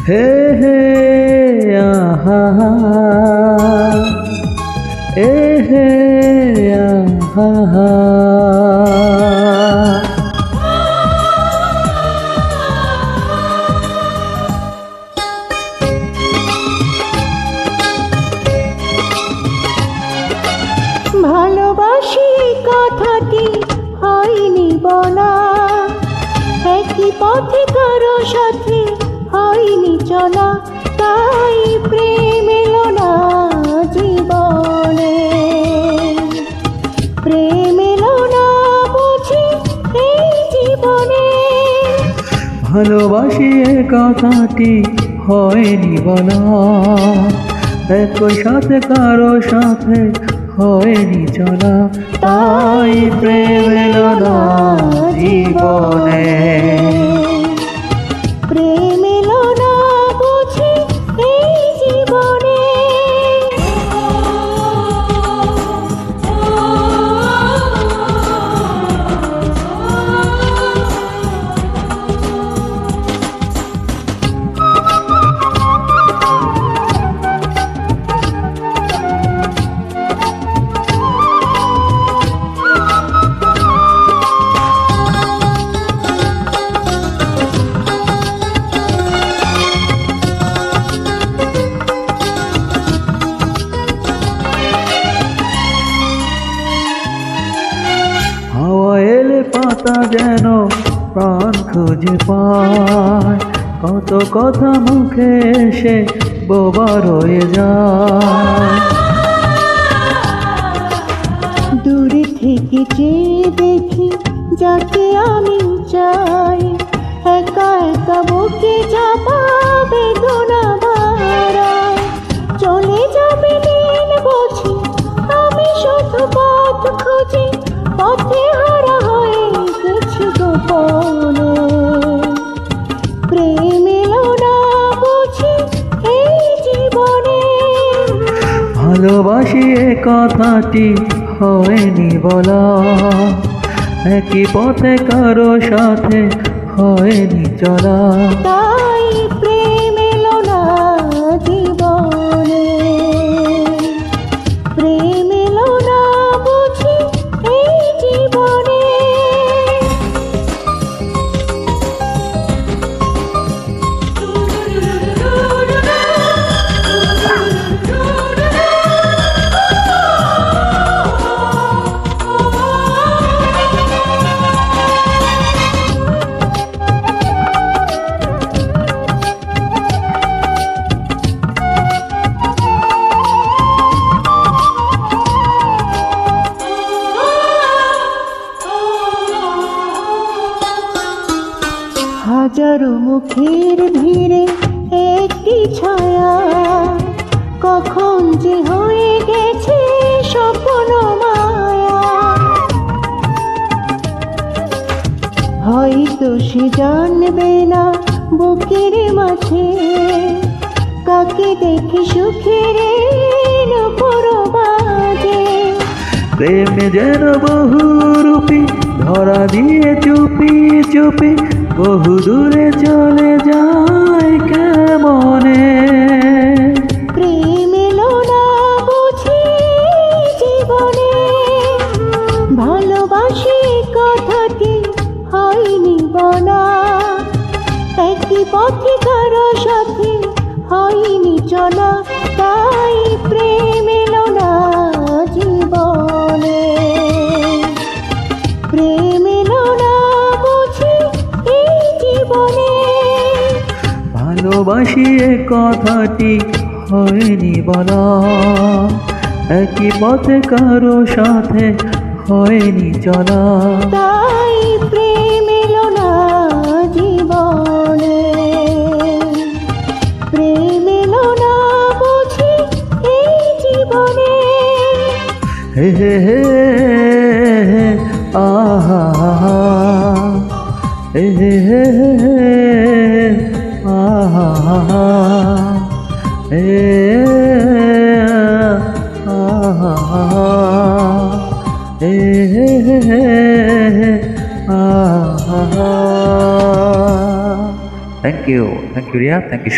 হে হে আহা এ হে আহা ভালোবাসি কথাটি হয়নি বলা, একই পথে কারো সাথে হয়নি চলা, তাই প্রেম এলো না জীবনে। প্রেম এলো না বুঝি এই জীবনে। ভালোবাসি এ কথাটি হয়নি বলা, একই সাথে কারো সাথে হয়নি চলা, তাই প্রেম এলো না জীবনে। প্রেম এলো না বুঝি এই জীবনে। হাওয়া এলে পাতা যেন প্রাণ খুঁজে পায়, কত কথা মুখে এসে বোবা রয়ে যায়। দূরে থেকে চেয়ে দেখি যাকে আমি চাই, একা একা বুকে চাপা বেদনা ভারায়। চলে যাবে দিন বুঝি আমি শুধু পথ খুঁজি, পথে হারা হয়ে গেছি গোপনে। প্রেম এলো না বুঝি এই জীবনে। ভালোবাসি এ কথাটি হয়নি বলা, একই পথে কারো সাথে হয়নি চলা, তাই প্রেম এলো না জীবনে। প্রেম এলো না বুঝি এই জীবনে। হাজারো মুখের ভিড়ে একটি ছায়া, কখন যে হয়ে গেছে স্বপ্ন মায়া। হয়তো সে জানবে না বুকের মাঝে কাকে দেখে সুখের নূপুর বাজে। প্রেম যেন বহুরূপী ধরা দিয়ে চুপি চুপি বহু দূরে চলে যায় কেমনে। প্রেম এলো না বুঝি জীবনে। ভালোবাসি কথাটি হয়নি বলা, একই পথে কারো সাথে হয়নি চলা, তাই প্রেম এলো না জীবনে। প্রেম এলো না বুঝি এই জীবনে। ভালোবাসি এ কথাটি হয়নি বলা, একই পথে কারো সাথে হয়নি চলা, তাই প্রেম এলো না জীবনে। প্রেম এলো না বুঝি এই জীবনে। হে হে হে আহা হে হে হে আহা হে আহা Thank you, Ria. Thank you.